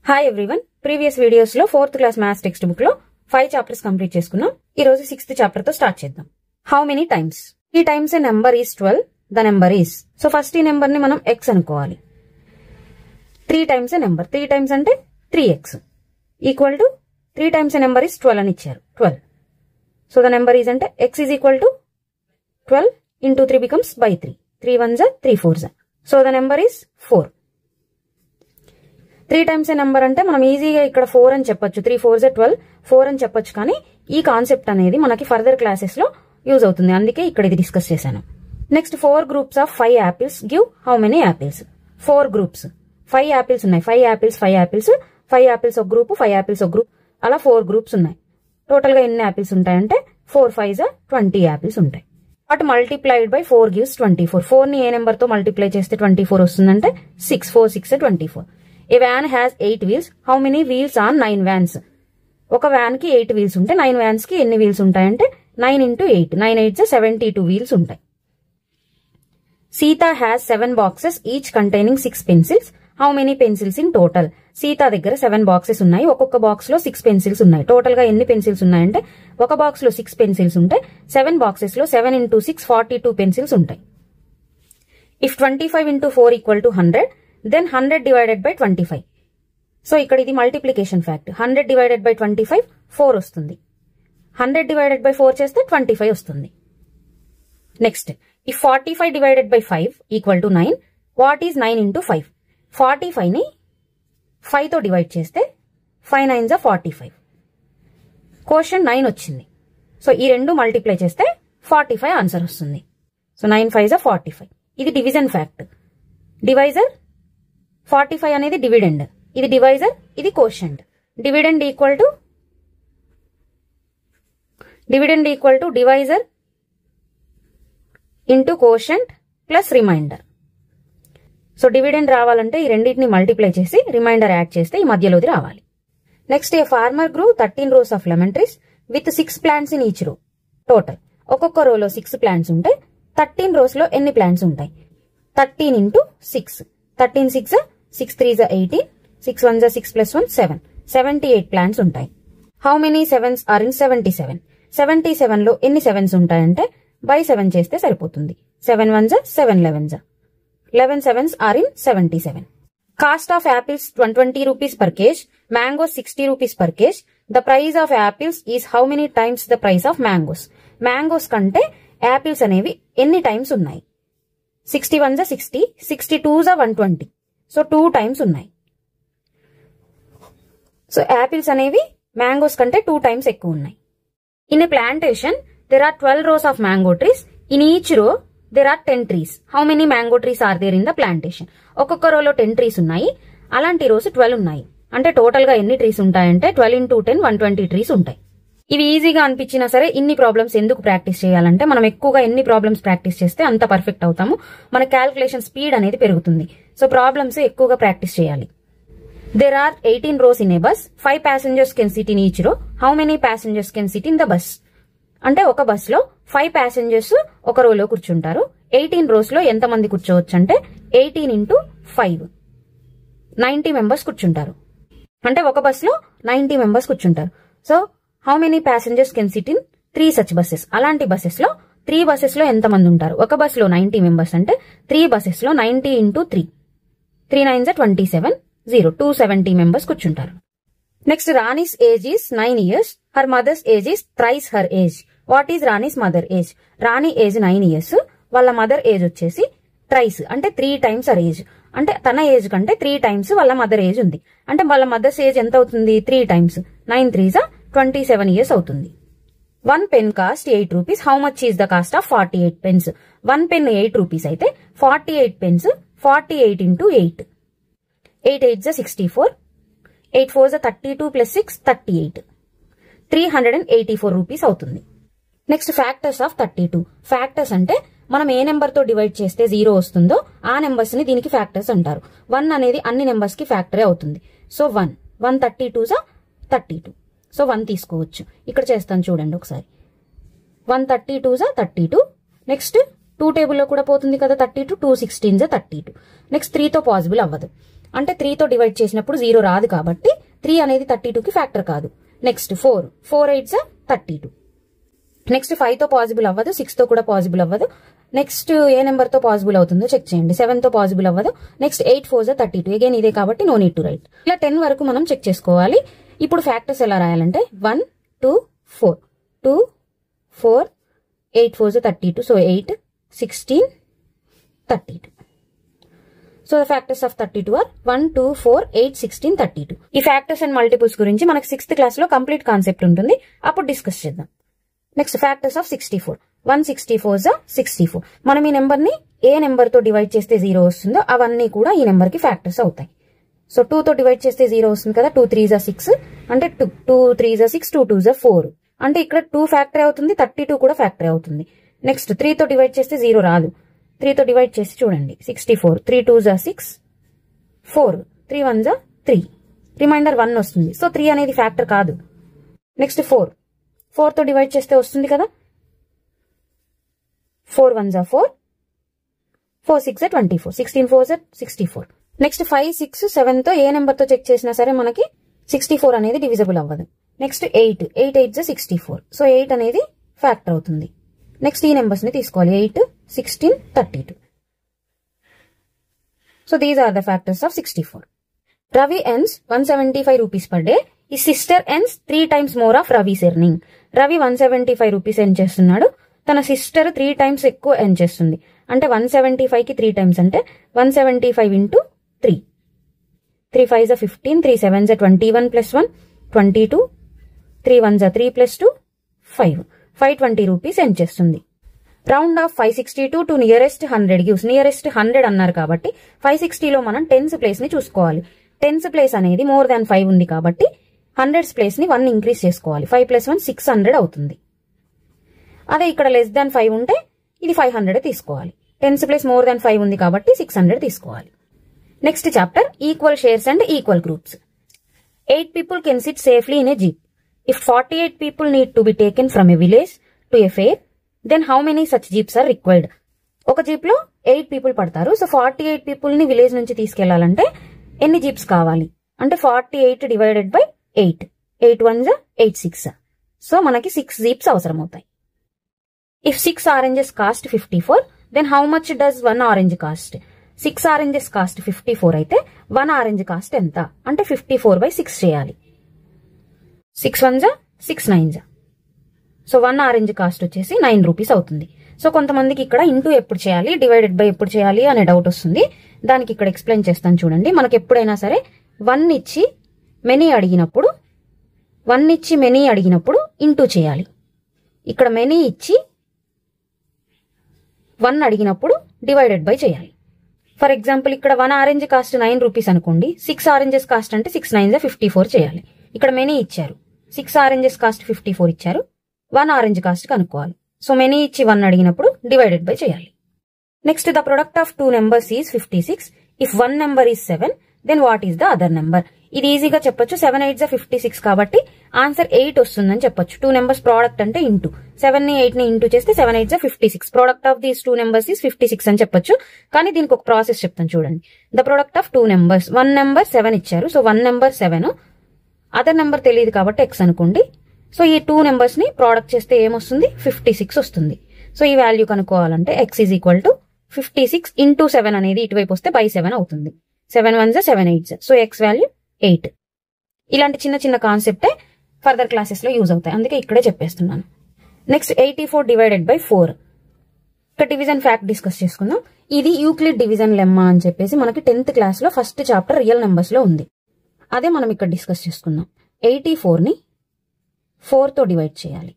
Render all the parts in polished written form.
Hi everyone, previous videos లో 4th class maths text book లో 5 chapters complete చేసుకున్నాం. ఈ రోజు 6th చాప్టర్ తో స్టార్ట్ చేద్దాం. How many times? ఈ times a number is 12, the number is. So first ఈ నెంబర్ ని మనం x అనుకోవాలి. 3 టైమ్స్ ఏ నెంబర్, 3 టైమ్స్ అంటే 3x equal to 3 times a number is 12 అని ఇచ్చారు, 12. సో ద నెంబర్ ఈజ్ అంటే x is equal to 12 into 3 becomes by 3. 3 1s are 3 4s are. So the number is 4. 3 times a number అంటే మనం ఈజీగా ఇక్కడ 4 అని చెప్పొచ్చు, 3 4s are 12, 4 అని చెప్పొచ్చు. కానీ ఈ కాన్సెప్ట్ అనేది మనకి ఫర్దర్ క్లాసెస్ లో యూజ్ అవుతుంది, అందుకే ఇక్కడ ఇది డిస్కస్ చేశాను. Next 4 groups of 5 apples give how many apples? 4 groups, 5 apples ఉన్నాయి. 5 యాపిల్స్ 5 యాపిల్స్ 5 యాపిల్స్ ఒక గ్రూప్, 5 యాపిల్స్ ఒక గ్రూప్, అలా 4 గ్రూప్స్ ఉన్నాయి. టోటల్ గా ఎన్ని యాపిల్స్ ఉంటాయంటే 4 5s are 20 యాపిల్స్ ఉంటాయి. But multiplied by 4 gives 24. 4 ని ఏ నెంబర్ తో మల్టిప్లై చేస్తే 24 వస్తుందంటే 6. 4 6 24. A van has 8 wheels, how many wheels on 9 vans? ఒక వ్యాన్ కి 8 వీల్స్ ఉంటే 9 వ్యాన్స్ కి ఎన్ని వీల్స్ ఉంటాయంటే 9 into 8, 9 8s 72 వీల్స్ ఉంటాయి. Sita has 7 boxes each containing 6 pencils, how many pencils in total? Sita దగ్గర 7 బాక్సెస్ ఉన్నాయి, ఒక్కొక్క బాక్స్ లో 6 పెన్సిల్స్ ఉన్నాయి. టోటల్ గా ఎన్ని పెన్సిల్స్ ఉన్నాయంటే ఒక బాక్స్ లో 6 పెన్సిల్స్ ఉంటాయి, 7 బాక్సెస్ లో 7 into 6 42 పెన్సిల్స్ ఉంటాయి. If 25 into 4 equal to 100, then 100 divided by 25. So ఇక్కడ ఇది మల్టిప్లికేషన్ ఫ్యాక్ట్. 100 డివైడెడ్ బై 25 4 వస్తుంది. 100 డివైడెడ్ బై 4 చేస్తే 25 వస్తుంది. Next, if 45 divided by 5 equal to 9, what is 9 into 5? 45 ని 5 తో డివైడ్ చేస్తే 5 9s are 45. క్వశ్చన్ 9 వచ్చింది. సో ఈ రెండు మల్టిప్లై చేస్తే 45 ఆన్సర్ వస్తుంది. So 9 5s are 45. ఇది డివిజన్ ఫ్యాక్ట్. డివైజర్ 45 అనేది డివిడెండ్, ఇది డివైజర్, ఇది quotient. Dividend equal to divisor into quotient plus remainder. So dividend రావాలంటే ఈ రెండింటిని మల్టిప్లై చేసి రిమైండర్ యాడ్ చేస్తే ఈ మధ్యలోది రావాలి. Next, a farmer grew 13 rows of lemon trees with 6 plants in each row. Total ఒక్కొక్క రోలో 6 plants ఉంటే 13 rows లో ఎన్ని ప్లాంట్స్ ఉంటాయి? 13 into 6, 13 6 6 3s are 18, 6 1s are 6 plus 1 7, 78 plants ఉంటాయి. How many 7s are in 77? 77 లో ఎన్ని 7s ఉంటాయంటే బై 7 చేస్తే సరిపోతుంది. 7 1s are 7 11s are 11 7s are in 77. Cost of apples 120 rupees per kg, mangoes 60 rupees per kg. The price of apples is how many times the price of mangoes? Mangoes కంటే apples అనేవి ఎన్ని times ఉన్నాయి? 61s are 60, 62s are 120. So 2 times ఉన్నాయి. So apples అనేవి mangoes కంటే 2 times ఎక్కువ ఉన్నాయి. In a plantation there are 12 rows of mango trees. In each row there are 10 trees. How many mango trees are there in the plantation? ఒక్కొక్క రోలో 10 trees ఉన్నాయి, అలాంటి rose 12 ఉన్నాయి. అంటే టోటల్ గా ఎన్ని ట్రీస్ ఉంటాయంటే 12 into 10 120 ట్రీస్ ఉంటాయి. ఇవి ఈజీగా అనిపించినా సరే ఇన్ని ప్రాబ్లమ్స్ ఎందుకు ప్రాక్టీస్ చేయాలంటే మనం ఎక్కువగా ఎన్ని ప్రాబ్లమ్స్ ప్రాక్టీస్ చేస్తే అంత పర్ఫెక్ట్ అవుతాము, మన క్యాల్కులేషన్ స్పీడ్ అనేది పెరుగుతుంది. సో ప్రాబ్లమ్స్ ఎక్కువగా ప్రాక్టీస్ చేయాలి. There are 18 rows in a bus. 5 passengers can sit in each row. How many passengers can sit in the bus? అంటే ఒక బస్ లో 5 passengers ఒక రోలో కూర్చుంటారు. 18 rows లో ఎంత మంది కూర్చోవచ్చు అంటే 18 into 5 90 members కూర్చుంటారు. అంటే ఒక బస్ లో 90 members కూర్చుంటారు. So how many passengers can SIT in 3 such buses? అలాంటి బసెస్ లో 3 buses లో ఎంత మంది ఉంటారు? ఒక బస్ లో 90 members అంటే 3 buses లో 90 into 3, 3 9s are 27, 270 members కూర్చుంటారు. Next, Rani's age is 9 years, her mothers age is thrice her age. What is Rani's mother age? Rani age 9 years, వాళ్ళ మదర్ ఏజ్ వచ్చేసి థ్రైస్ అంటే 3 times హర్ ఏజ్. అంటే తన age కంటే 3 times వాళ్ళ mother age ఉంది. అంటే వాళ్ళ మదర్స్ ఏజ్ ఎంత అవుతుంది? 3 times, 9 3s are 27 years అవుతుంది. 1 pen cost 8 rupees. How much is the cost of 48 pens? 1 pen 8 rupees అయితే 48 pens 48 into 8, 8 8s are 64, 8 4s are 32 plus 6 38, 384 rupees అవుతుంది. Next, factors of 32. ఫ్యాక్టర్స్ అంటే మనం ఏ నెంబర్ తో divide చేస్తే 0 వస్తుందో ఆ నెంబర్స్ ని దీనికి ఫ్యాక్టర్స్ అంటారు. 1 అనేది అన్ని నెంబర్స్ కి ఫ్యాక్టరే అవుతుంది. So 1 32s are 32. సో 1 తీసుకోవచ్చు. ఇక్కడ చేస్తాను చూడండి ఒకసారి. 132s are 32. నెక్స్ట్ 2 టేబుల్లో కూడా పోతుంది కదా 32, 2 16s are 32. నెక్స్ట్ 3 తో పాసిబుల్ అవ్వదు. అంటే 3తో డివైడ్ చేసినప్పుడు 0 రాదు కాబట్టి 3 అనేది 32కి ఫ్యాక్టర్ కాదు. నెక్స్ట్ 4 8 32. నెక్స్ట్ 5తో పాసిబుల్ అవ్వదు, 6తో కూడా పాసిబుల్ అవ్వదు. నెక్స్ట్ ఏ నెంబర్తో పాసిబుల్ అవుతుందో చెక్ చేయండి. 7తో పాసిబుల్ అవ్వదు. నెక్స్ట్ 8 4 32. అగైన్ ఇదే కాబట్టి నో నీడ్ టు రైట్. ఇలా 10 వరకు మనం చెక్ చేసుకోవాలి. ఇప్పుడు ఫ్యాక్టర్స్ ఎలా రాయాలంటే 1 2 4 2 4 8 4 32. So 8 16 32. So the factors of 32 are 1 2 4 8 16 32. ఈ ఫ్యాక్టర్స్ అండ్ మల్టిపుల్స్ గురించి మనకి 6th క్లాస్ లో కంప్లీట్ కాన్సెప్ట్ ఉంటుంది, అప్పుడు డిస్కస్ చేద్దాం. Next factors of 64. 164 64. మనం ఈ నెంబర్ ని ఏ నెంబర్ తో డివైడ్ చేస్తే 0 వస్తుందో అవన్నీ కూడా ఈ నెంబర్ కి ఫ్యాక్టర్స్ అవుతాయి. సో 2 తో డివైడ్ చేస్తే 0 వస్తుంది కదా, 2 3 6 అంటే 2 3 6 2 2 4 అంటే ఇక్కడ 2 ఫ్యాక్టర్ అవుతుంది, 32 కూడా ఫ్యాక్టర్ అవుతుంది. నెక్స్ట్ 3 తో డివైడ్ చేస్తే 0 రాదు, 3 తో డివైడ్ చేసి చూడండి 64 3 2 6 4 3 1 3 రిమైండర్ 1 వస్తుంది. సో 3 అనేది ఫ్యాక్టర్ కాదు. నెక్స్ట్ 4 తో డివైడ్ చేస్తే వస్తుంది కదా, 4 1 4 4 6 24 16 4 64. నెక్స్ట్ 5 6 7 తో ఏ నెంబర్ తో చెక్ చేసినా సరే మనకి 64 అనేది డివిజబుల్ అవ్వదు. నెక్స్ట్ 8 8 64. సో 8 అనేది ఫ్యాక్టర్ అవుతుంది. నెక్స్ట్ ఈ నెంబర్స్ ని తీసుకోవాలి 8 16 32. So these are the factors of 64. Ravi earns 175 rupees per day. His sister earns 3 times more of Ravi's earning. Ravi 175 rupees earn చేస్తున్నాడు, తన సిస్టర్ 3 times ఎక్కువ ఎర్న్ చేస్తుంది. అంటే 175 కి 3 times అంటే 175 into 3. 3 5 15, 3 7 21 plus 1 22, 3 1 3 plus 2 5. 520 rupees earn చేస్తుంది. Round of 562 to nearest 100 gives. Nearest 100 అన్నారు కాబట్టి 560లో మనం 10th ప్లేస్ ని చూసుకోవాలి. 10th ప్లేస్ అనేది మోర్ దాన్ 5 ఉంది కాబట్టి 100th ప్లేస్ ని 1 ఇంక్రీజ్ చేసుకోవాలి. 5 + 1 600 అవుతుంది. అదే ఇక్కడ లెస్ దాన్ 5 ఉంటే ఇది 500 తీసుకోవాలి. 10th ప్లేస్ మోర్ దాన్ 5 ఉంది కాబట్టి 600 తీసుకోవాలి. Next chapter equal shares and equal groups. 8 people can sit safely in a jeep. If 48 people need to be taken from a village to a fair, then how many such jeeps are required? ఒక jeep లో 8 people పడతారు. So 48 people ని village నుంచి తీసుకెళ్లాలంటే ఎన్ని jeeps కావాలి అంటే 48 divided by 8. 8 1 8 6. So మనకి 6 jeeps అవసరం అవుతాయి. If 6 oranges cost 54, then how much does 1 orange cost? 6 oranges cost 54 అయితే 1 orange కాస్ట్ ఎంత అంటే 54/6 చేయాలి. 6 1 6 9. సో 1 orange కాస్ట్ వచ్చేసి 9 రూపీస్ అవుతుంది. సో కొంతమందికి ఇక్కడ ఇంటూ ఎప్పుడు చేయాలి, డివైడెడ్ బై ఎప్పుడు చేయాలి అనే డౌట్ వస్తుంది. దానికి ఇక్కడ ఎక్స్ప్లెయిన్ చేస్తాను చూడండి. మనకి ఎప్పుడైనా సరే 1 ఇచ్చి మెనీ అడిగినప్పుడు ఇంటూ చేయాలి. ఇక్కడ మెనీ ఇచ్చి 1 అడిగినప్పుడు డివైడెడ్ బై చేయాలి. ఫర్ ఎగ్జాంపుల్ ఇక్కడ 1 orange కాస్ట్ 9 రూపీస్ అనుకోండి, 6 oranges కాస్ట్ అంటే 6 9 54 చేయాలి. ఇక్కడ మెనీ ఇచ్చారు, 6 oranges కాస్ట్ 54 ఇచ్చారు, 1 orange కాస్ట్ కనుక్కోవాలి. సో మెనీ ఇచ్చి 1 అడిగినప్పుడు డివైడెడ్ బై చేయాలి. Next the product of 2 numbers is 56. If 1 number is 7, then what is the other number? ఇది ఈజీగా చెప్పొచ్చు. 7 8 56 కాబట్టి ఆన్సర్ 8 వస్తుందని చెప్పొచ్చు. 2 numbers ప్రోడక్ట్ అంటే ఇంటూ 7 ని 8 ని ఇంటూ చేస్తే 7 8 56. Product of these 2 numbers is 56 అని చెప్పొచ్చు. కానీ దీనికి ఒక ప్రాసెస్ చెప్తాను చూడండి. The product of 2 numbers, 1 number 7 ఇచ్చారు. సో 1 number 7, అదర్ నెంబర్ తెలియదు కాబట్టి x అనుకోండి. సో ఈ 2 numbers ని ప్రోడక్ట్ చేస్తే ఏమొస్తుంది? 56 వస్తుంది. సో ఈ వాల్యూ కనుక్కోవాలంటే x is equal to 56 into 7 అనేది ఇటువైపు వస్తే బై 7 అవుతుంది. 7 1 7 8. So x value 8. ఇలాంటి చిన్న చిన్న కాన్సెప్టే ఫర్దర్ క్లాసెస్ లో యూజ్ అవుతాయి, అందుకే ఇక్కడే చెప్పేస్తున్నాను. Next 84 divided by 4. ఇక్కడ డివిజన్ ఫ్యాక్ట్ డిస్కస్ చేసుకుందాం. ఇది యూక్లిడ్ డివిజన్ లెమ్మా అని చెప్పేసి మనకి 10th క్లాస్ లో ఫస్ట్ చాప్టర్ రియల్ నెంబర్స్ లో ఉంది. అదే మనం ఇక్కడ డిస్కస్ చేసుకుందాం. 84 ని 4 తో డివైడ్ చేయాలి.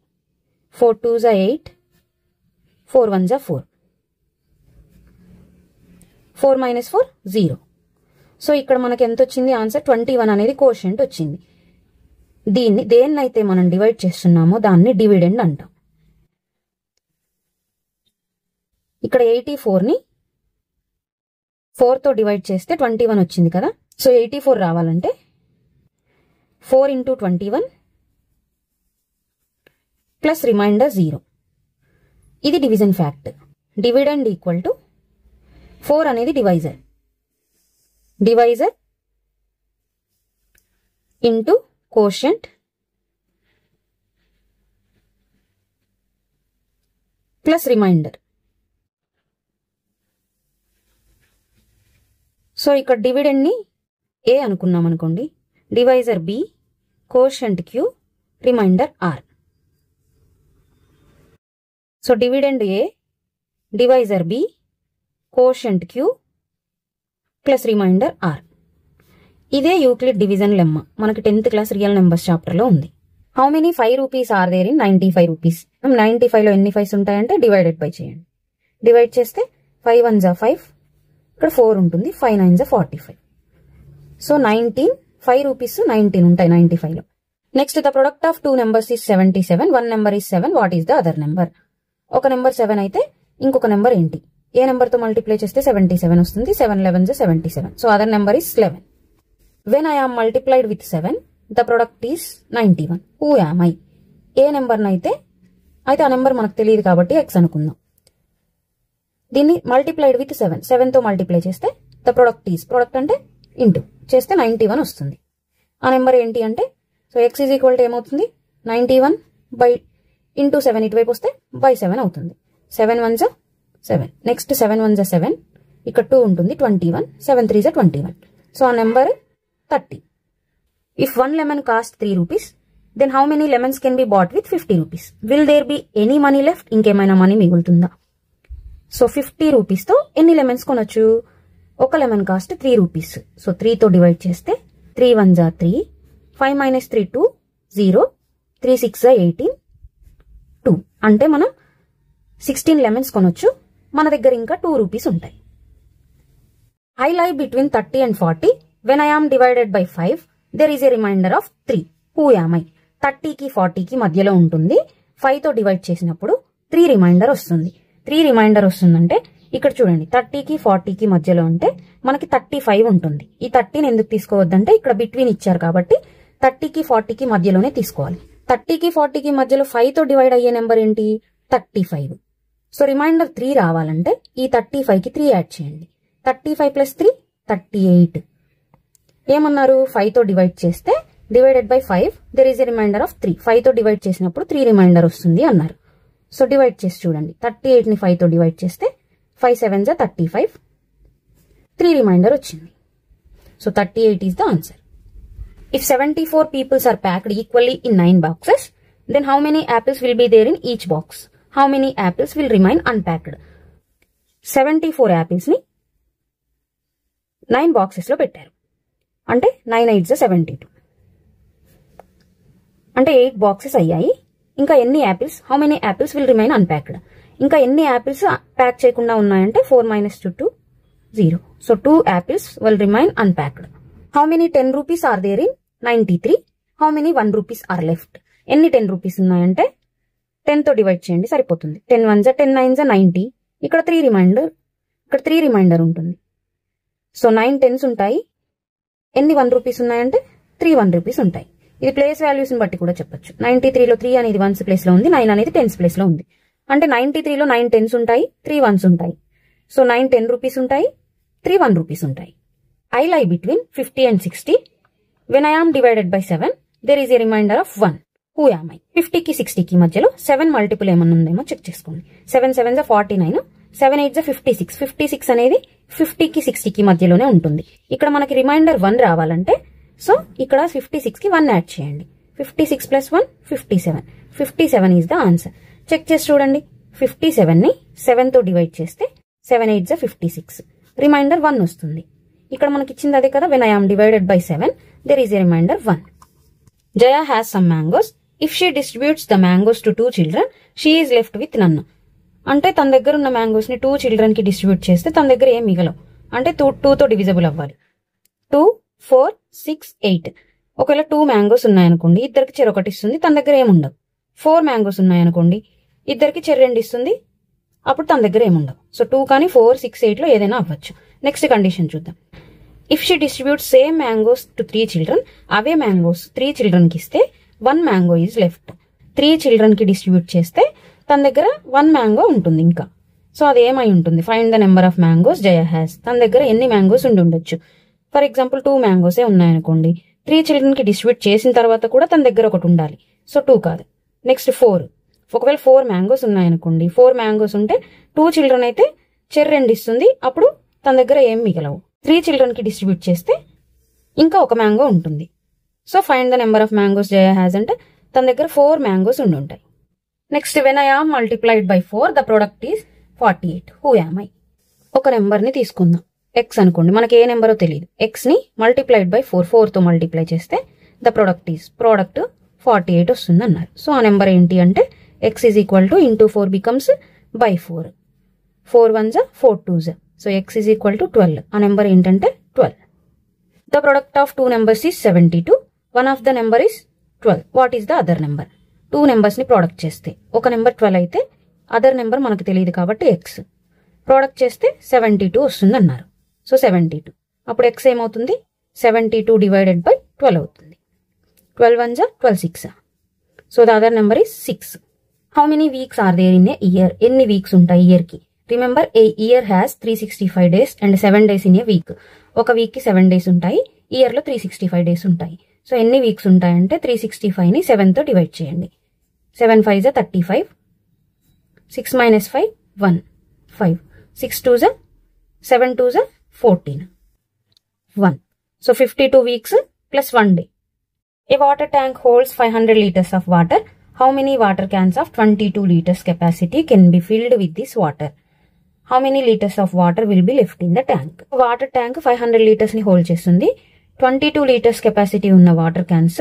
4 2 8, 4 1 4, 4 - 4 0. సో ఇక్కడ మనకి ఎంత వచ్చింది ఆన్సర్? 21 అనేది కోషెంట్ వచ్చింది. దేన్నైతే మనం డివైడ్ చేస్తున్నామో దాన్ని డివిడెండ్ అంటాం. ఇక్కడ 84 ని 4 తో డివైడ్ చేస్తే 21 వచ్చింది కదా. సో 84 రావాలంటే 4 into 21 ప్లస్ రిమైండర్ 0. ఇది division fact. Dividend equal to 4 అనేది divisor into quotient plus remainder. So ఇక్కడ డివిడెండ్ ని ఏ అనుకున్నాం అనుకోండి, divisor B, quotient Q, remainder R. So dividend A, divisor B, quotient Q plus remainder R. ఇదే Euclid division lemma మనకి 10th class real numbers chapter లో ఉంది. How many 5 rupees are there in 95 rupees. 95 లో ఎన్ని 5s ఉంటాయంటే divided by చేయండి. Divide చేస్తే 5 1 జా 5, ఇక్కడ 4 ఉంటుంది, 5 9 జా 45. సో 19, 5 రూపీస్ 19 ఉంటాయి 95 లో. Next the product of 2 numbers is 77. 1 number is 7. What is the other number? ఒక నెంబర్ 7 అయితే ఇంకొక నెంబర్ ఏంటి? ఏ నెంబర్ తో మల్టిప్లై చేస్తే 77 వస్తుంది? 7 11 జా 77. So other number is 11. When I am multiplied with 7, the product is 91. Who am I? A number అయితే ఆ నెంబర్ మనకు తెలియదు కాబట్టి x అనుకుందాం. దీన్ని మల్టిప్లైడ్ విత్ 7, 7 తో మల్టిప్లై చేస్తే ద ప్రొడక్ట్ ఈస్, ప్రొడక్ట్ అంటే ఇంటూ చేస్తే 91 వస్తుంది. ఆ నెంబర్ ఏంటి అంటే, so x is equal to ఏమవుతుంది? 91 బై ఇంటూ 7 ఇటువైపు వస్తే బై 7 అవుతుంది. 7 1 జా 7. నెక్స్ట్ 7 1 జా 7, ఇక్కడ 2 ఉంటుంది, 21, 7 3 జా 21. సో ఆ number 30. If 1 lemon cost 3 rupees, then how many lemons can be bought with 50 rupees? Will there be any money left? ఇంకేమైనా మనీ మిగులుతుందా? సో 50 రూపీస్ తో ఎన్ని లెమన్స్ కొనొచ్చు? ఒక లెమన్ కాస్ట్ 3 రూపీస్. సో 3 తో డివైడ్ చేస్తే 3 1 జా 3, 5 minus 3 2, 0, 3 6 జా 18, 2. అంటే మనం 16 లెమన్స్ కొనొచ్చు. మన దగ్గర ఇంకా 2 రూపీస్ ఉంటాయి. I lie between 30 and 40. When I am divided by 5, there is a remainder of 3. Who am I? 30 కి 40 కి మధ్యలో ఉంటుంది. 5 తో డివైడ్ చేసినప్పుడు 3 రిమైండర్ వస్తుంది. 3 రిమైండర్ వస్తుందంటే ఇక్కడ చూడండి, 30 కి 40 కి మధ్యలో అంటే మనకి 35 ఉంటుంది. ఈ 30ని ఎందుకు తీసుకోవద్దంటే ఇక్కడ బిట్వీన్ ఇచ్చారు కాబట్టి 30 కి 40 కి మధ్యలోనే తీసుకోవాలి. 30 కి 40 కి మధ్యలో 5 తో డివైడ్ అయ్యే నెంబర్ ఏంటి? 35. సో రిమైండర్ 3 రావాలంటే ఈ 35 కి 3 యాడ్ చేయండి. 35 ప్లస్ 3 38. ఏమన్నారు? 5 తో డివైడ్ చేస్తే divided by 5 there is a remainder of 3. 5 తో డివైడ్ చేసినప్పుడు 3 రిమైండర్ వస్తుంది అన్నారు. సో డివైడ్ చేసి చూడండి, 38 ని 5 తో డివైడ్ చేస్తే 5 7 జా 35, 3 రిమైండర్ వచ్చింది. So 38 is the answer. If 74 peoples are packed equally in 9 boxes, then how many apples will be there in each box? How many apples will remain unpacked? 74 apples ని 9 boxes లో పెట్టారు. అంటే 9 8 జా 72. అంటే 8 boxes అయ్యాయి. ఇంకా ఎన్ని apples? How many apples will remain unpacked? ఇంకా ఎన్ని యాపిల్స్ ప్యాక్ చేయకుండా ఉన్నాయంటే 4 minus 2 2, 0. So 2 apples will remain unpacked. How many 10 rupees are there in 93? How many 1 rupees are left? ఎన్ని 10 రూపీస్ ఉన్నాయంటే 10 తో డివైడ్ చేయండి సరిపోతుంది. 10 1 జా 10 9 జా 90. ఇక్కడ 3 రిమైండర్, ఇక్కడ 3 రిమైండర్ ఉంటుంది. సో 9 10s ఉంటాయి. ఎన్ని 1 రూపీస్ ఉన్నాయంటే 3 1 రూపీస్ ఉంటాయి. ఇది ప్లేస్ వాల్యూస్ ని బట్టి కూడా చెప్పొచ్చు. 93లో 3 అనేది 1s ప్లేస్ లో ఉంది, 9 అనేది 10s ప్లేస్ లో ఉంది. అంటే 93లో 9 10s ఉంటాయి, 3 1s ఉంటాయి. సో 9 10 రూపీస్ ఉంటాయి, 3 1 రూపీస్ ఉంటాయి. I lie between 50 and 60. When I am divided by 7, there is a remainder of 1. Who am I? 50 కి 60 కి మధ్యలో 7 మల్టిపుల్ ఏమన్నా ఉందేమో చెక్ చేసుకోండి. 7 7 జా 49, 7 8 జా 56. 56 అనేది 50 కి 60 కి మధ్యలోనే ఉంటుంది. ఇక్కడ మనకి రిమైండర్ 1 రావాలంటే సో ఇక్కడ 56 కి 1 యాడ్ చేయండి. 56 plus 1 57. 57 is the answer. Check చేసి చూడండి. 57 ని 7 తో డివైడ్ చేస్తే 7 8 జా 56. రిమైండర్ 1 వస్తుంది. ఇక్కడ మనకి ఇచ్చింది అదే కదా. When I am divided by 7, there is a remainder 1. Jaya has some mangoes. If she distributes the mangoes to 2 children, she is left with none. అంటే తన దగ్గర ఉన్న మ్యాంగోస్ ని 2 చిల్డ్రన్ కి డిస్ట్రిబ్యూట్ చేస్తే తన దగ్గర ఏం మిగలవు. అంటే 2 తో డివిజబుల్ అవ్వాలి. 2 4 6 8. ఒకవేళ 2 మ్యాంగోస్ ఉన్నాయనుకోండి, ఇద్దరికి చెరొకటి ఇస్తుంది, తన దగ్గర ఏముండవు. 4 మ్యాంగోస్ ఉన్నాయనుకోండి, ఇద్దరికి చెర 2 ఇస్తుంది, అప్పుడు తన దగ్గర ఏముండవు. సో 2 కానీ 4 6 8 లో ఏదైనా అవ్వచ్చు. నెక్స్ట్ కండిషన్ చూద్దాం. If she distribute same mangoes to 3 children, away mangoes 3 children కి ఇస్తే 1 మ్యాంగో ఈజ్ లెఫ్ట్. 3 చిల్డ్రన్ కి డిస్ట్రిబ్యూట్ చేస్తే తన దగ్గర 1 మ్యాంగో ఉంటుంది ఇంకా. సో అది ఏమై ఉంటుంది? Find the number of mangoes Jaya has. తన దగ్గర ఎన్ని మ్యాంగోస్ ఉండి ఉండొచ్చు? ఫర్ ఎగ్జాంపుల్ 2 మ్యాంగోసే ఉన్నాయనుకోండి. 3 చిల్డ్రన్కి డిస్ట్రిబ్యూట్ చేసిన తర్వాత కూడా తన దగ్గర ఒకటి ఉండాలి. సో 2 కాదు. నెక్స్ట్ 4. ఒకవేళ 4 మ్యాంగోస్ ఉన్నాయనుకోండి, 4 మ్యాంగోస్ ఉంటే 2 చిల్డ్రన్ అయితే చెర్రీ 2 ఇస్తుంది. అప్పుడు తన దగ్గర ఏం మిగలవు. 3 చిల్డ్రన్కి డిస్ట్రిబ్యూట్ చేస్తే ఇంకా ఒక మ్యాంగో ఉంటుంది. So find the number of mangoes Jaya has అంటే తన దగ్గర 4 మ్యాంగోస్ ఉండి ఉంటాయి. Next when I am multiplied by 4 the product is 48. Who am I? ఒక నెంబర్ని తీసుకుందాం. ఎక్స్ అనుకోండి, మనకి ఏ నెంబరో తెలియదు. ఎక్స్ని మల్టిప్లైడ్ బై 4తో మల్టిప్లై చేస్తే ద ప్రొడక్ట్ 48 వస్తుంది అన్నారు. సో ఆ నెంబర్ ఏంటి అంటే x is equal to into 4 becomes by 4. 4 1s 4 2s. So x is equal to 12. ఆ నెంబర్ ఏంటంటే 12. The product of 2 numbers is 72. One of the number is 12. What is the other number? 2 నెంబర్స్ని product చేస్తే ఒక number 12 అయితే other number మనకు తెలియదు కాబట్టి X. Product చేస్తే 72 వస్తుంది అన్నారు. సో 72. అప్పుడు ఎక్స్ ఏమవుతుంది? 72 డివైడెడ్ బై 12 అవుతుంది. 12 1s 12 6. So the other number is 6. How many weeks are there in a year? ఎన్ని వీక్స్ ఉంటాయి ఇయర్కి? Remember a year has 365 days and 7 days in a week. ఒక వీక్కి 7 days ఉంటాయి, ఇయర్లో 365 days ఉంటాయి. సో ఎన్ని వీక్స్ ఉంటాయంటే 365ని 7తో డివైడ్ చేయండి. 7 5s 35. 6 minus 5 1 5. 6 2s 7 2s 14 1. So 52 weeks plus 1 day. A water tank holds 500 liters of water. How many water cans of 22 liters capacity can be filled with this water? How many liters of water will be left in the tank? Water tank 500 liters ni hold చేస్తుంది. 22 liters capacity ఉన్న water cans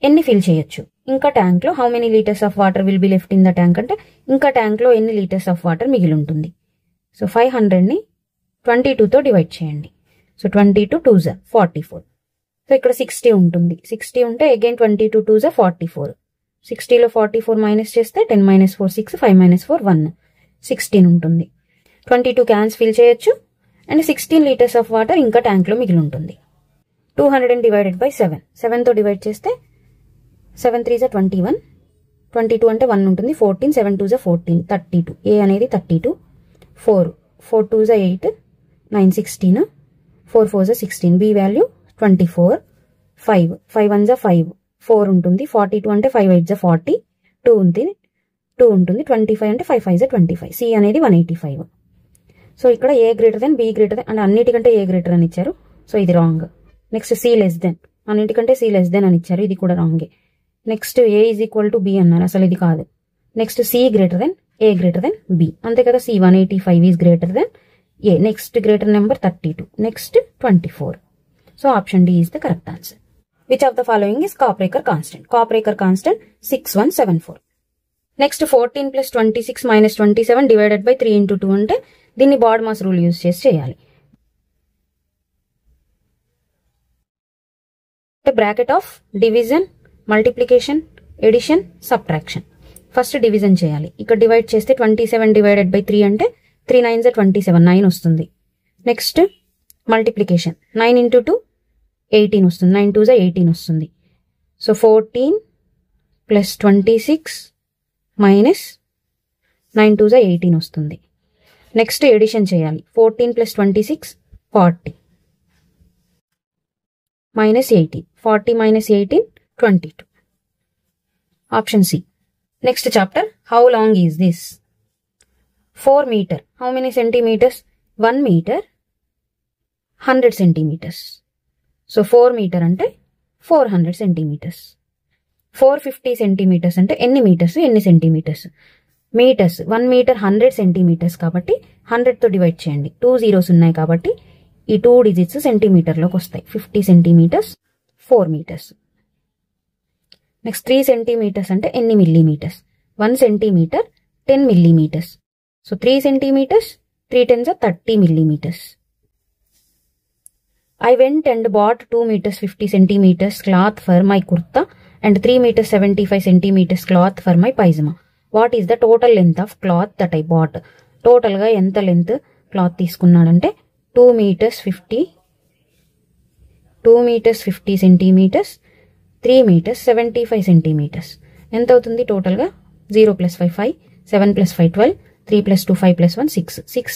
ఎన్ని fill చేయొచ్చు? ఇంకా tank లో how many litres of water will be left in the tank అంటే ఇంకా tank లో ఎన్ని లీటర్స్ ఆఫ్ వాటర్ మిగిలి ఉంటుంది? సో 500ని 22తో డివైడ్ చేయండి. So 22 2s 44. సో ఇక్కడ 60 ఉంటుంది. 60 ఉంటే అగైన్ 22 2s 44. 60లో 44 మైనస్ చేస్తే 10 minus 4 6 5 minus 4 1 16 ఉంటుంది. 22 క్యాన్స్ ఫిల్ చేయొచ్చు అండ్ 16 లీటర్స్ ఆఫ్ వాటర్ ఇంకా ట్యాంక్ లో మిగిలి ఉంటుంది. 200 డివైడెడ్ బై 7. 7తో డివైడ్ చేస్తే 7 3s 21. 22 అంటే 1 ఉంటుంది. 14 7 2s 14 32. ఏ అనేది 32. 4 4 2s 8 9 16. 4 4s 16. B value 24. 5 5 1s 5 4 ఉంటుంది. 42 అంటే 5 8s 40. 2 ఉంటుంది. 25 అంటే 5 5s 25. సి అనేది 185. సో ఇక్కడ A greater than B greater than అంటే అన్నిటికంటే ఏ గ్రేటర్ అని ఇచ్చారు. సో ఇది wrong. Next C less than అన్నిటికంటే సి లెస్ దెన్ అని ఇచ్చారు. ఇది కూడా రాంగే. Next A is equal to B అన్నారు. అసలు ఇది కాదు. Next C greater than A greater than B. అంతే కదా. C 185 is greater than A. Next greater number 32. Next 24. So option D is the correct answer. Which of the following is Kaprekar constant? Kaprekar constant 6174. Next 14 plus 26 minus 27 divided by 3 into 2 అంటే దీన్ని BODMAS rule use చేసి చేయాలి. Bracket of division, multiplication, addition, subtraction. First division చేయాలి. ఇక్కడ divide చేస్తే 27 divided by 3 అంటే 3 9s 27 9 వస్తుంది. Next multiplication 9 into 2 18 వస్తుంది. 9 2s 18 వస్తుంది. సో 14 ప్లస్ 26 మైనస్ 9 2s 18 వస్తుంది. నెక్స్ట్ ఎడిషన్ చేయాలి. 14 plus 26 40 minus 18. 40 minus 18 22. Option C. Next chapter how long is this? 4 metre. How many centimetres? 1 metre 100 centimetres. So 4 metre అంటే 400 centimetres. 450 centimetres అంటే ఎన్ని metres ఎన్ని centimetres? Metres. 1 metre 100 centimetres కాబట్టి 100తో divide చేయండి. 2 zeros ఉన్నాయి కాబట్టి ఈ 2 digits సెంటీమీటర్లోకి వస్తాయి. 50 సెంటీమీటర్స్ 4 మీటర్స్. నెక్స్ట్ 3 సెంటీమీటర్స్ అంటే ఎన్ని millimetres? 1 centimetre 10 millimeters. So 3 centimeters, 3 tens are 30 millimeters. I went and bought 2 meters 50 centimeters cloth for my kurta and 3 meters 75 centimeters cloth for my paisama. What is the total length of cloth that I bought? Total ga enta length cloth తీసుకున్నాడంటే 2 meters 50 centimeters, 3 meters 75 centimeters. ఎంత అవుతుంది total గా? 0 plus 5 5, 7 plus 5 12, 3 plus 2 5 plus 1 6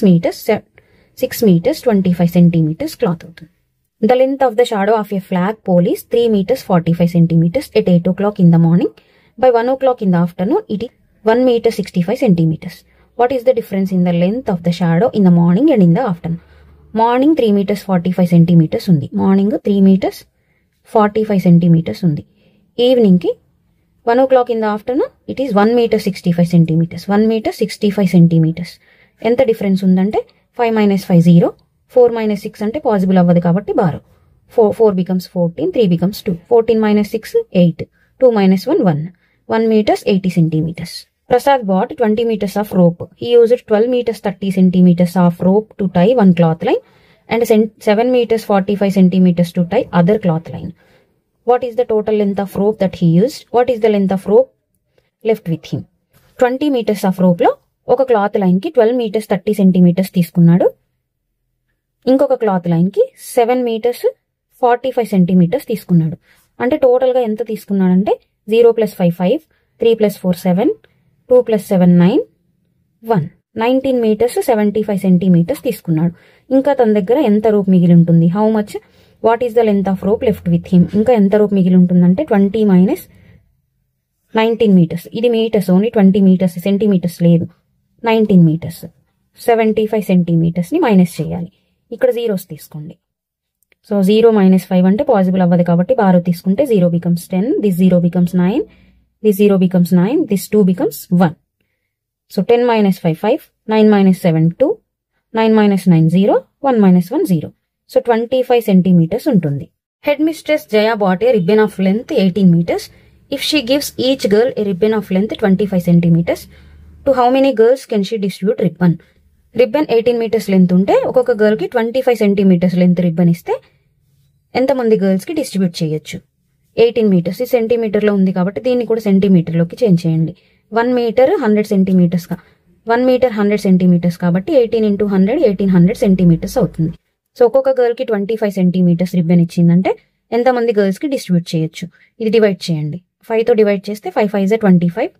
meters 25 centimeters cloth అవుతుంది. The length of the shadow of a flagpole is 3 meters 45 centimeters at 8 o'clock in the morning. By 1 o'clock in the afternoon, it is 1 meter 65 centimeters. What is the difference in the length of the shadow in the morning and in the afternoon? Morning 3 meters 45 centimeters undi. Morning 3 meters 45 centimeters undi. Evening ki 1 o'clock in the afternoon, it is 1 meter 65 centimeters. 1 meter 65 centimeters. ఎంత difference ఉందంటే 5 minus 5 0, 4 minus 6 అంటే possible అవ్వదు కాబట్టి borrow. 4 becomes 14, 3 becomes 2. 14 minus 6 8, 2 minus 1 1. 1 meters 80 centimeters. Prasad bought 20 meters of rope. He used 12 meters 30 centimeters of rope to tie one cloth line and 7 meters 45 centimeters to tie other cloth line. What is the total length of rope that he used? What is the length of rope left with him? 20 meters of rope లో ఒక cloth line కి 12 meters 30 centimeters తీసుకున్నాడు. ఇంకొక cloth line కి 7 meters 45 centimeters తీసుకున్నాడు. అంటే total గా ఎంత తీసుకున్నాడంటే 0 plus 5 5, 3 plus 4 7, 2 plus 7 9, 1. 19 meters 75 centimeters తీసుకున్నాడు. ఇంకా తన దగ్గర ఎంత రోప్ మిగిలి ఉంటుంది? How much? What is the length of rope left with him? ఇంకా ఎంత రోప్ మిగిలి ఉంటుందంటే 20 minus 19 meters. ఇది మీటర్స్, ఓన్లీ 20 meters, సెంటీమీటర్స్ లేదు. 19 meters 75 centimeters ని మైనస్ చేయాలి. ఇక్కడ జీరోస్ తీసుకోండి. సో 0 minus 5 అంటే పాసిబుల్ అవ్వదు కాబట్టి బారో తీసుకుంటే 0 becomes 10, this 0 becomes 9, this 0 becomes 9, this 2 becomes 1. So 10 minus 5 5, 9 minus 7 2, 9 minus 9 0, 1 minus 1 0. So 25 centimeters ఉంటుంది. Headmistress Jaya bought a ribbon of length 18 meters. If she gives each girl a ribbon of length 25 centimeters, to how many girls can she distribute ribbon? Ribbon 18 meters length ఉంటే ఒక్కొక్క girl కి 25 centimeters length ribbon ఇస్తే ఎంతమంది girls కి distribute చేయొచ్చు? 18 meters, ఈ centimetre లో ఉంది కాబట్టి దీన్ని కూడా సెంటీమీటర్ లోకి చేంజ్ చేయండి. 1 meter 100 centimeters 1 meter 100 centimeters కాబట్టి 18 into 100 1800 centimeters అవుతుంది. సో ఒక్కొక్క గర్ల్ కి 25 centimeters రిబ్బన్ ఇచ్చిందంటే ఎంతమంది గర్ల్స్ కి డిస్ట్రిబ్యూట్ చేయొచ్చు? ఇది డివైడ్ చేయండి. 5 తో డివైడ్ చేస్తే 5 5 25,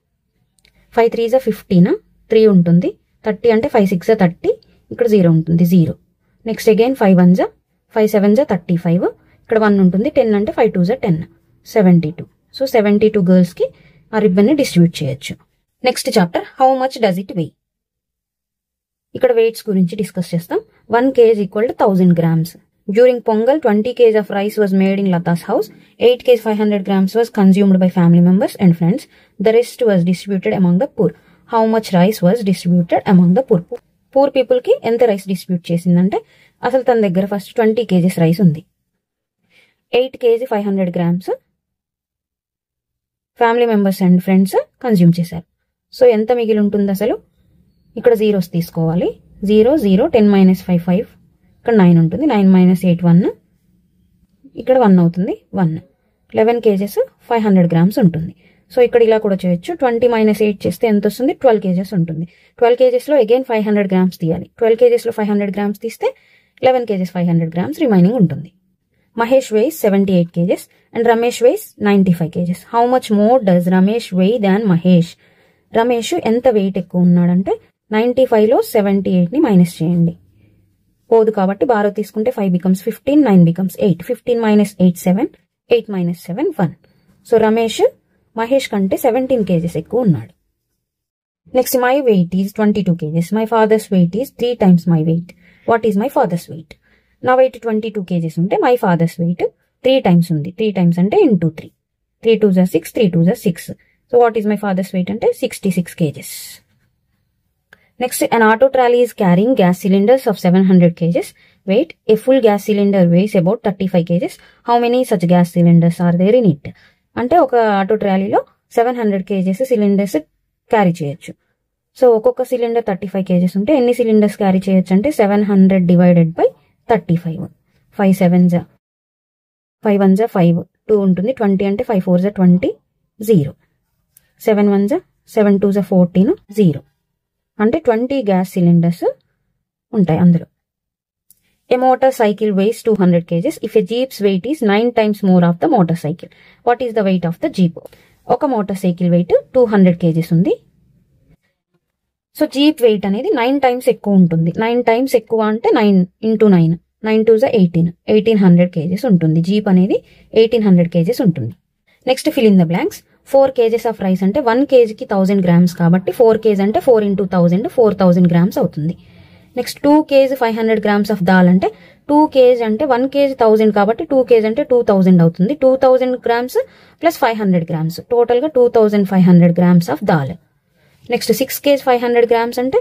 5 3 15, 3 ఉంటుంది. 30 అంటే 5 6 30, ఇక్కడ 0 ఉంటుంది, 0. నెక్స్ట్ అగైన్ 5 1 5 7 35, ఇక్కడ 1 ఉంటుంది. 10 అంటే 5 2 10, 72. సో 72 గర్ల్స్ కి ఆ రిబ్బన్ ని డిస్ట్రిబ్యూట్ చేయొచ్చు. Next chapter how much does it weigh. ఇక్కడ వెయిట్స్ గురించి డిస్కస్ చేస్తాం. 1 kg equal to 1000 grams. During Pongal, 20 kg of rice was made in Lata's house. 8 kg 500 grams was consumed by family members and friends. The rest was distributed among the poor. How much rice was distributed among the poor? Poor people కి ఎంత rice distribute చేసిందంటే అసలు తన దగ్గర first 20 kgs rice ఉంది. 8 kg 500 grams family members and friends consume చేశారు. So ఎంత మిగిలి ఉంటుంది అసలు? ఇక్కడ జీరోస్ తీసుకోవాలి. 0 0, 10 minus 5 5, ఇక్కడ 9 ఉంటుంది. 9 minus 8 1, ఇక్కడ 1 అవుతుంది. 1 11 kgs 500 grams ఉంటుంది. సో ఇక్కడ ఇలా కూడా చేయొచ్చు. 20 minus 8 చేస్తే ఎంత వస్తుంది? 12 kgs ఉంటుంది. 12 kgs లో అగైన్ 500 grams తీయాలి. 12 kgs లో 500 grams తీస్తే 11 kgs 500 grams రిమైనింగ్ ఉంటుంది. Mahesh weighs 78 kgs and Ramesh weighs 95 kgs. How much more does Ramesh weigh than Mahesh? Ramesh ఎంత వెయిట్ ఎక్కువ ఉన్నాడంటే 95 లో 78 ని మైనస్ చేయండి. పోదు కాబట్టి బారో తీసుకుంటే 5 becomes 15, 9 becomes 8. 15 minus 8 7, 8 minus 7 1. So Ramesh Mahesh కంటే 17 kgs ఎక్కువ ఉన్నాడు. Next my weight is 22 kgs. My father's weight is 3 times my weight. What is my father's weight? నా వెయిట్ 22 kgs ఉంటే మై ఫాదర్స్ వెయిట్ 3 times ఉంది. 3 times అంటే into 3. 3 2 6, 3 2 6. So what is my father's weight అంటే 66 kgs. Next, an auto trolley is carrying gas cylinders of 700 kgs weight. A full gas cylinder weighs about 35 kgs. How many such gas cylinders are there in it? అంటే ఒక auto ట్రాలీలో 700 kgs cylinders carry చేయొచ్చు. So ఒక్కొక్క cylinder 35 kgs ఉంటే ఎన్ని cylinders carry చేయొచ్చు అంటే 700 divided by 35. 5 7s 5 1s 5, 2 ఉంటుంది. 20 అంటే 5 4s 20, 0. 7 1s 7 2s 14, 0. అంటే 20 గ్యాస్ సిలిండర్స్ ఉంటాయి అందులో. A motorcycle weighs 200 kgs. If a jeep's weight is 9 times more of the motorcycle, what is the weight of the jeep? ఒక motor cycle wait 200 kgs ఉంది. So jeep wait అనేది 9 times ఎక్కువ ఉంటుంది. 9 times ఎక్కువ అంటే 9 into 9, 9 2 18, 1800 kgs ఉంటుంది. Jeep అనేది 1800 kgs ఉంటుంది. Next fill in the blanks. 4 kgs of rice అంటే 1 kgకి 1000 grams కాబట్టి 4 kg అంటే 4 into 1000 4000 grams అవుతుంది. Next 2 kg 500 grams of dal అంటే 2 kg అంటే 1 kg 1000 కాబట్టి 2 kg అంటే 2000 అవుతుంది. 2000 grams ప్లస్ 500 grams టోటల్ గా 2500 grams of dal. Next 6 kg 500 grams అంటే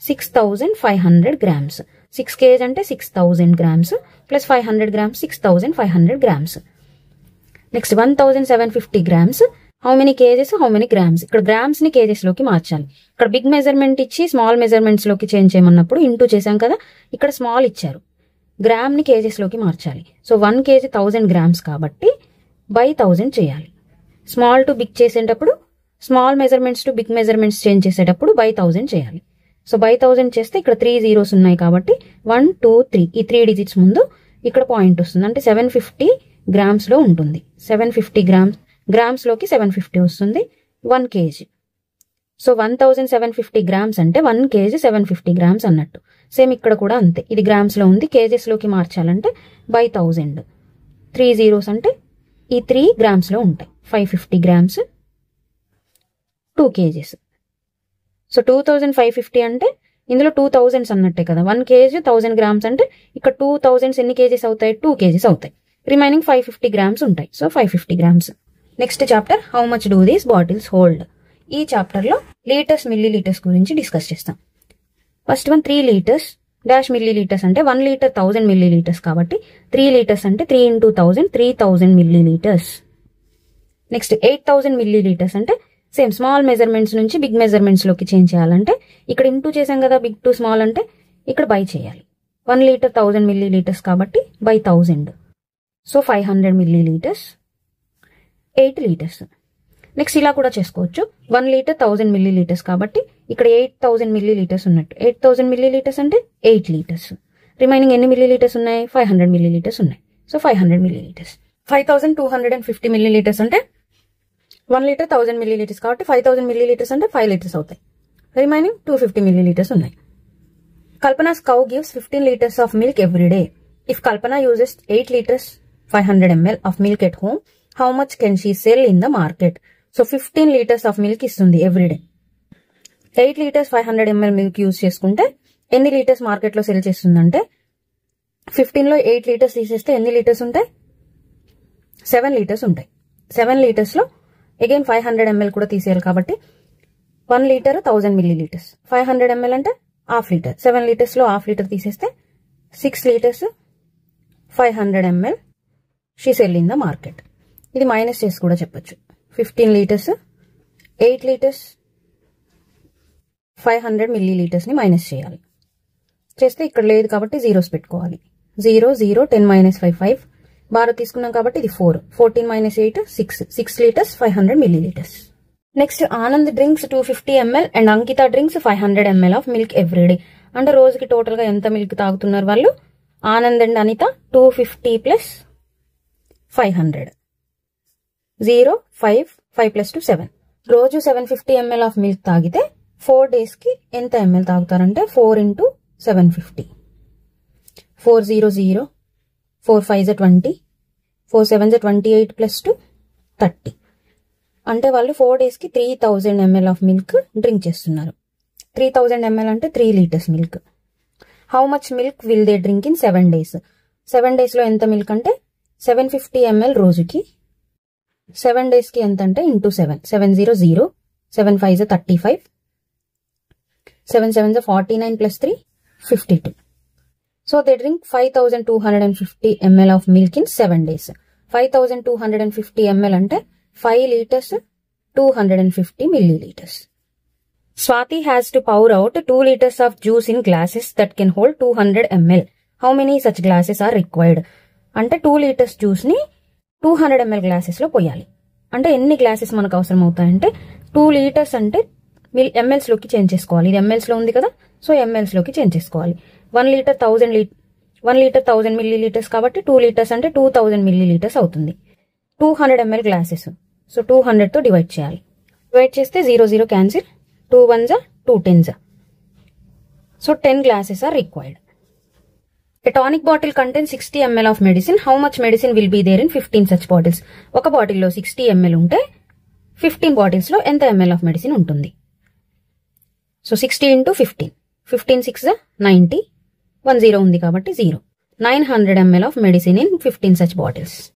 6500 grams. 6 kg అంటే 6000 grams plus 500 grams 6500 grams. Next 1750 grams. How many kgs, how many grams. ఇక్కడ గ్రామ్స్ ని కేజెస్ లోకి మార్చాలి. ఇక్కడ బిగ్ మెజర్మెంట్ ఇచ్చి స్మాల్ మెజర్మెంట్స్ లోకి చేంజ్ చేయమన్నప్పుడు ఇంటూ చేశాం కదా, ఇక్కడ స్మాల్ ఇచ్చారు. గ్రామ్ ని కేజెస్ లోకి మార్చాలి. సో 1 kg 1000 grams కాబట్టి బై 1000 చేయాలి. స్మాల్ టు బిగ్ చేసేటప్పుడు small measurements to big measurements change చేసేటప్పుడు బై 1000 చేయాలి. సో బై 1000 చేస్తే ఇక్కడ 3 zeros ఉన్నాయి కాబట్టి 1 2 3 ఈ 3 digits ముందు ఇక్కడ పాయింట్ వస్తుంది. అంటే 750 grams లో ఉంటుంది. 750 గ్రామ్స్ లోకి 750 వస్తుంది. 1 kg. సో 1750 grams అంటే 1 kg 750 grams అన్నట్టు. సేమ్ ఇక్కడ కూడా అంతే. ఇది గ్రామ్స్ లో ఉంది, కేజెస్ లోకి మార్చాలంటే బై 1000. 3 zeros అంటే ఈ 3 grams లో ఉంటాయి. 550 grams 2 kgs. సో 2550 అంటే ఇందులో 2000s అన్నట్టే కదా. 1 kg 1000 grams అంటే ఇక్కడ 2000s ఎన్ని కేజెస్ అవుతాయి? 2 kgs అవుతాయి. రిమైనింగ్ 550 grams ఉంటాయి. So 550 grams. Next chapter how much do these bottles hold. ఈ చాప్టర్ లో లీటర్స్ మిల్లీ లీటర్స్ గురించి డిస్కస్ చేస్తాం. First one 3 liters dash milli litres అంటే 1 liter 1000 మిల్లీ లీటర్స్ కాబట్టి 3 liters అంటే 3 into 1000 3000 milli litres. Next 8000 milli litres అంటే same small measurements నుంచి big measurements లోకి చేంజ్ చేయాలంటే ఇక్కడ ఇంటూ చేసాం కదా, బిగ్ టు స్మాల్ అంటే ఇక్కడ బై చేయాలి. 1 liter 1000 మిల్లీ లీటర్స్ కాబట్టి by 1000. So 500 milli litres 8 liters. Next ఇలా కూడా చేసుకోవచ్చు. 1 liter 1000 మిల్లీ లీటర్స్ కాబట్టి ఇక్కడ 8000 మిల్లీ లీటర్స్ ఉన్నట్టు. 8000 మిల్లీ లీటర్స్ అంటే 8 liters. రిమైనింగ్ ఎన్ని మిల్లీ లీటర్స్ ఉన్నాయి? 500 మిల్లీ లీటర్స్ ఉన్నాయి. So 500 milli litres. 5250 milli litres అంటే 1 liter 1000 మిల్లీ లీటర్స్ కాబట్టి 5000 మిల్లీ లీటర్స్ అంటే 5 liters అవుతాయి. రిమైనింగ్ 250 మిల్లీ లీటర్స్ ఉన్నాయి. కల్పనా's cow gives 15 liters of milk every day. If Kalpana uses 8 liters 500 ml of milk at home, how much can she sell in the market? So 15 liters of milk ఇస్తుంది every day. 8 liters 500 ml milk use చేసుకుంటే ఎన్ని litres market లో cell చేస్తుందంటే 15 లో 8 liters తీసేస్తే ఎన్ని litres ఉంటాయి? 7 liters ఉంటాయి. 7 liters లో అగైన్ 500 ml కూడా తీసేయాలి కాబట్టి 1 liter 1000 మిల్లీ లీటర్స్. 500 ml అంటే హాఫ్ లీటర్. 7 liters లో హాఫ్ లీటర్ తీసేస్తే 6 liters 500 ml she cell in the market. ఇది మైనస్ చేసి కూడా చెప్పొచ్చు. 15 liters 8 liters 500 మిల్లీ లీటర్స్ ని మైనస్ చేయాలి. చేస్తే ఇక్కడ లేదు కాబట్టి జీరోస్ పెట్టుకోవాలి. 0 0 10 - 5 5 బారో తీసుకున్నాం కాబట్టి ఇది 4 14 - 8 6 liters 500 milli litres. Next Anand drinks 250 ml and Ankita drinks 500 ml of milk every day. అంటే రోజుకి టోటల్ గా ఎంత మిల్క్ తాగుతున్నారు వాళ్ళు? ఆనంద్ అండ్ అనిత 250 + 500 0 5 5 + 2 7. రోజు 750 ml ఆఫ్ మిల్క్ తాగితే 4 days కి ఎంత ml తాగుతారంటే 4 into 750. 4 0 0 4 5 20 4 7 28 + 2 30. అంటే వాళ్ళు 4 days కి 3000 ml ఆఫ్ మిల్క్ డ్రింక్ చేస్తున్నారు. 3000 ml అంటే 3 liters milk. How much milk will they drink in 7 days? 7 days లో ఎంత మిల్క్ అంటే 750 ml రోజుకి. 7 days కి ఎంత అంటే into 7 7 0 0 7 5 35 7 7 49 + 3 52. So they drink 5250 ml of milk in 7 days. 5250 ml అంటే 5 liters 250 milli litres. Swati has to pour out 2 liters of juice in glasses that can hold 200 ml. How many such glasses are required? అంటే 2 liters juice ని 200 ml glasses లో పోయాలి. అంటే ఎన్ని glasses మనకు అవసరం అవుతాయంటే 2 liters అంటే ఎంఎల్స్ లోకి చేంజ్ చేసుకోవాలి. ఇది ఎంఎల్స్ లో ఉంది కదా, సో ఎంఎల్స్ లోకి చేంజ్ చేసుకోవాలి. 1 liter 1000 మిల్లీ లీటర్స్ కాబట్టి 2 liters అంటే 2000 మిల్లీ లీటర్స్ అవుతుంది. 200 ml గ్లాసెస్, సో 200 తో డివైడ్ చేయాలి. డివైడ్ చేస్తే 0 0 cancel, 2 1s 2 10s. So 10 glasses are required. A tonic bottle contains 60 ml of medicine. How much medicine will be there in 15 such bottles? ఒక బాటిల్లో 60 ml ఉంటే 15 bottles లో ఎంత ml of medicine ఉంటుంది? So 60 into 15. 15 6 90. 10 ఉంది కాబట్టి 0. 900 ml of medicine in 15 such bottles.